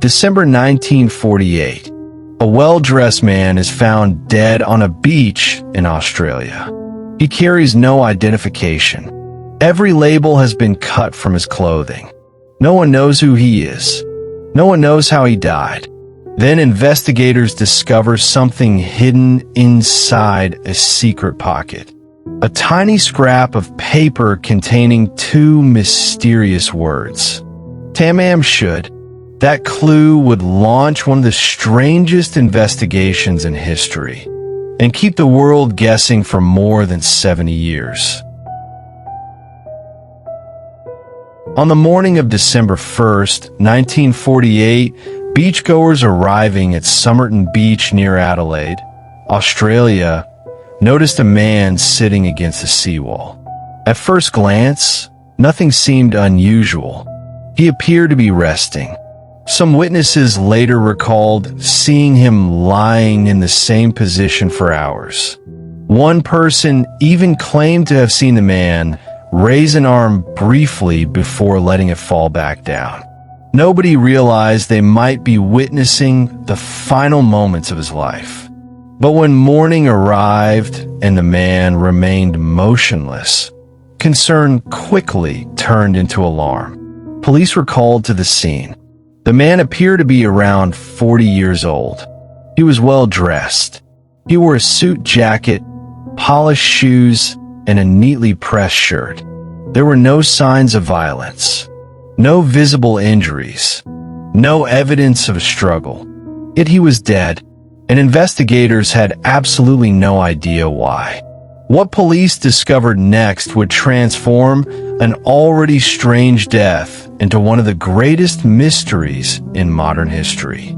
December 1948. A well-dressed man is found dead on a beach in Australia. He carries no identification. Every label has been cut from his clothing. No one knows who he is. No one knows how he died. Then investigators discover something hidden inside a secret pocket. A tiny scrap of paper containing two mysterious words. Tamám Shud. That clue would launch one of the strangest investigations in history and keep the world guessing for more than 70 years. On the morning of December 1st, 1948, beachgoers arriving at Somerton Beach near Adelaide, Australia, noticed a man sitting against a seawall. At first glance, nothing seemed unusual. He appeared to be resting. Some witnesses later recalled seeing him lying in the same position for hours. One person even claimed to have seen the man raise an arm briefly before letting it fall back down. Nobody realized they might be witnessing the final moments of his life. But when morning arrived and the man remained motionless, concern quickly turned into alarm. Police were called to the scene. The man appeared to be around 40 years old. He was well dressed. He wore a suit jacket, polished shoes, and a neatly pressed shirt. There were no signs of violence, no visible injuries, no evidence of a struggle. Yet he was dead, and investigators had absolutely no idea why. What police discovered next would transform an already strange death into one of the greatest mysteries in modern history.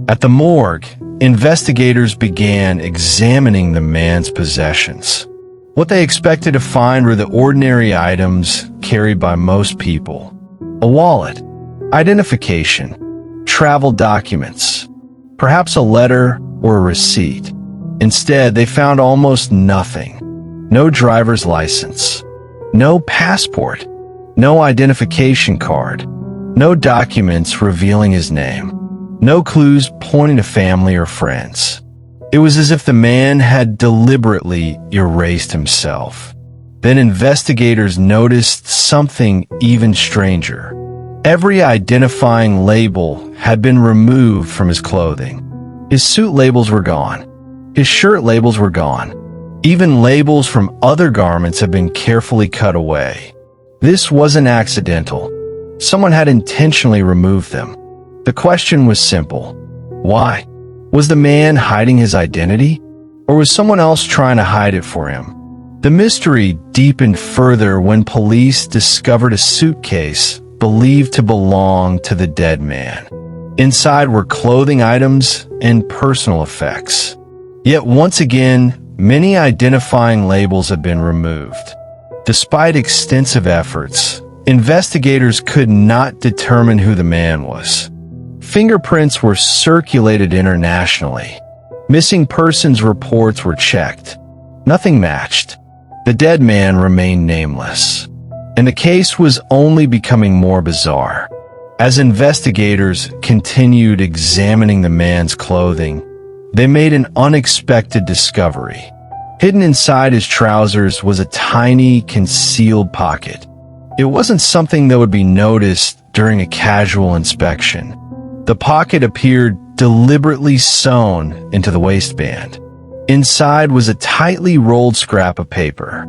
At the morgue, investigators began examining the man's possessions. What they expected to find were the ordinary items carried by most people. A wallet, identification, travel documents, perhaps a letter or a receipt. Instead, they found almost nothing. No driver's license, no passport, no identification card, no documents revealing his name, no clues pointing to family or friends. It was as if the man had deliberately erased himself. Then investigators noticed something even stranger. Every identifying label had been removed from his clothing. His suit labels were gone. His shirt labels were gone. Even labels from other garments had been carefully cut away. This wasn't accidental. Someone had intentionally removed them. The question was simple. Why? Was the man hiding his identity? Or was someone else trying to hide it for him? The mystery deepened further when police discovered a suitcase believed to belong to the dead man. Inside were clothing items and personal effects. Yet once again, many identifying labels had been removed. Despite extensive efforts, investigators could not determine who the man was. Fingerprints were circulated internationally. Missing persons reports were checked. Nothing matched. The dead man remained nameless. And the case was only becoming more bizarre. As investigators continued examining the man's clothing, they made an unexpected discovery. Hidden inside his trousers was a tiny, concealed pocket. It wasn't something that would be noticed during a casual inspection. The pocket appeared deliberately sewn into the waistband. Inside was a tightly rolled scrap of paper.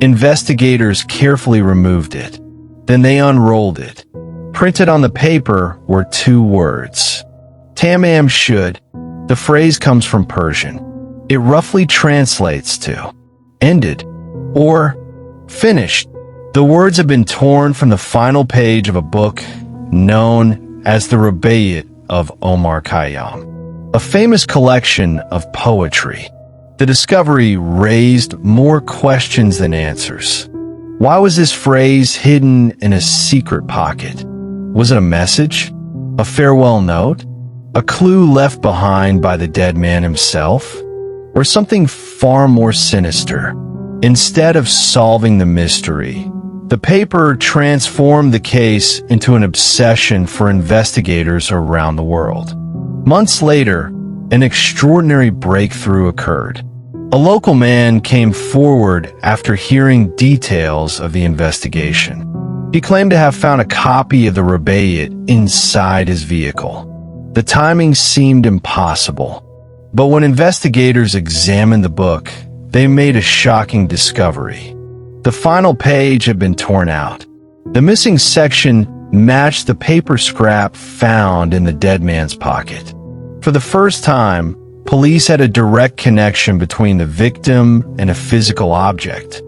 Investigators carefully removed it. Then they unrolled it. Printed on the paper were two words. Tamám Shud. The phrase comes from Persian. It roughly translates to ended or finished. The words have been torn from the final page of a book known as the Rubaiyat of Omar Khayyam, a famous collection of poetry. The discovery raised more questions than answers. Why was this phrase hidden in a secret pocket? Was it a message? A farewell note? A clue left behind by the dead man himself? Or something far more sinister? Instead of solving the mystery, The paper transformed the case into an obsession for investigators around the world. Months later, an extraordinary breakthrough occurred. A local man came forward after hearing details of the investigation. He claimed to have found a copy of the Rubaiyat inside his vehicle. The timing seemed impossible, but when investigators examined the book, they made a shocking discovery. The final page had been torn out. The missing section matched the paper scrap found in the dead man's pocket. For the first time, police had a direct connection between the victim and a physical object.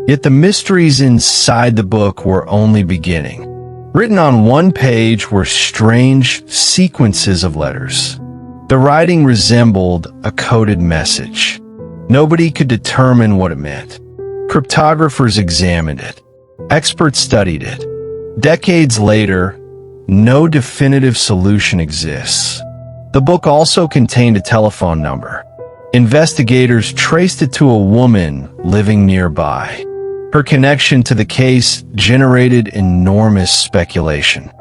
Yet the mysteries inside the book were only beginning. Written on one page were strange sequences of letters. The writing resembled a coded message. Nobody could determine what it meant. Cryptographers examined it. Experts studied it. Decades later, no definitive solution exists. The book also contained a telephone number. Investigators traced it to a woman living nearby. Her connection to the case generated enormous speculation.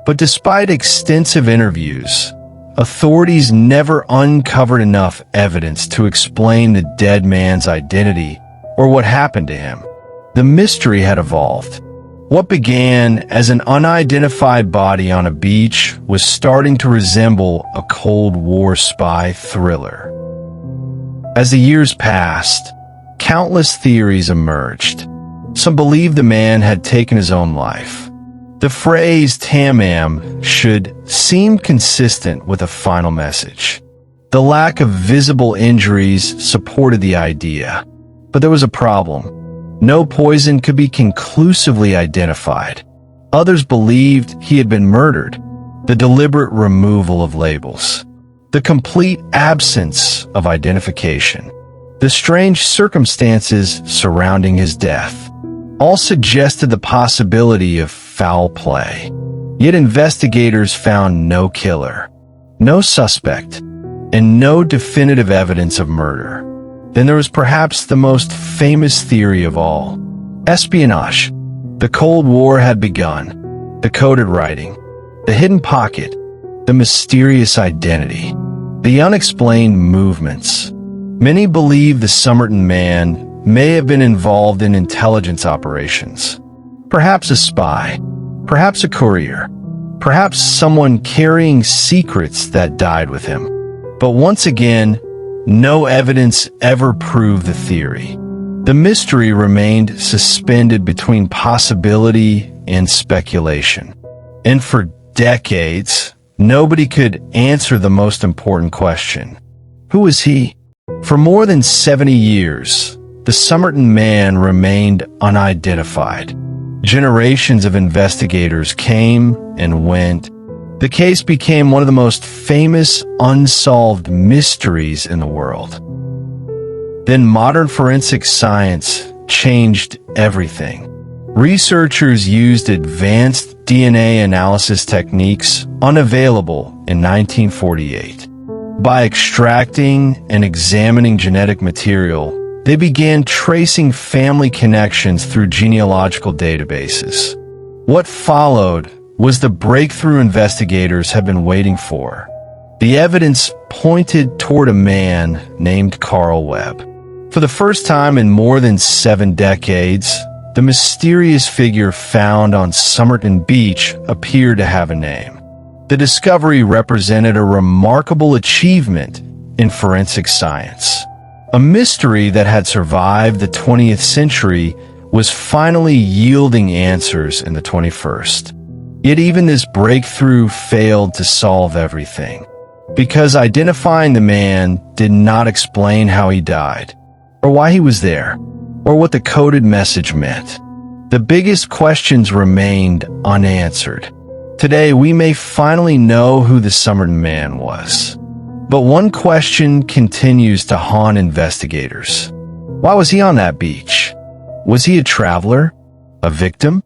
But despite extensive interviews, authorities never uncovered enough evidence to explain the dead man's identity or what happened to him. The mystery had evolved. What began as an unidentified body on a beach was starting to resemble a Cold War spy thriller. As the years passed, countless theories emerged. Some believed the man had taken his own life. The phrase Tamám Shud seemed consistent with a final message. The lack of visible injuries supported the idea. But there was a problem. No poison could be conclusively identified. Others believed he had been murdered. The deliberate removal of labels. The complete absence of identification. The strange circumstances surrounding his death. All suggested the possibility of foul play. Yet investigators found no killer, no suspect, and no definitive evidence of murder. Then there was perhaps the most famous theory of all. Espionage. The Cold War had begun. The coded writing. The hidden pocket. The mysterious identity. The unexplained movements. Many believe the Somerton Man may have been involved in intelligence operations. Perhaps a spy. Perhaps a courier. Perhaps someone carrying secrets that died with him. But once again, no evidence ever proved the theory. The mystery remained suspended between possibility and speculation. And for decades, nobody could answer the most important question. Who was he? For more than 70 years, the Somerton Man remained unidentified. Generations of investigators came and went. The case became one of the most famous unsolved mysteries in the world. Then modern forensic science changed everything. Researchers used advanced DNA analysis techniques unavailable in 1948. By extracting and examining genetic material, they began tracing family connections through genealogical databases. What followed was the breakthrough investigators had been waiting for. The evidence pointed toward a man named Carl Webb. For the first time in more than 7 decades, the mysterious figure found on Somerton Beach appeared to have a name. The discovery represented a remarkable achievement in forensic science. A mystery that had survived the 20th century was finally yielding answers in the 21st. Yet even this breakthrough failed to solve everything, because identifying the man did not explain how he died, or why he was there, or what the coded message meant. The biggest questions remained unanswered. Today, we may finally know who the Somerton Man was. But one question continues to haunt investigators. Why was he on that beach? Was he a traveler? A victim?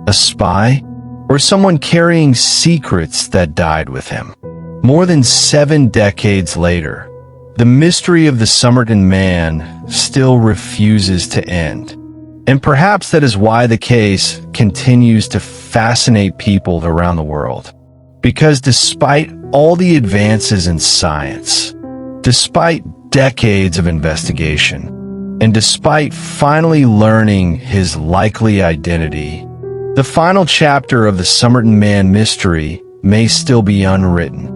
A spy? Or someone carrying secrets that died with him? More than 7 decades later, the mystery of the Somerton Man still refuses to end. And perhaps that is why the case continues to fascinate people around the world. Because despite all the advances in science, despite decades of investigation, and despite finally learning his likely identity, the final chapter of the Somerton Man mystery may still be unwritten.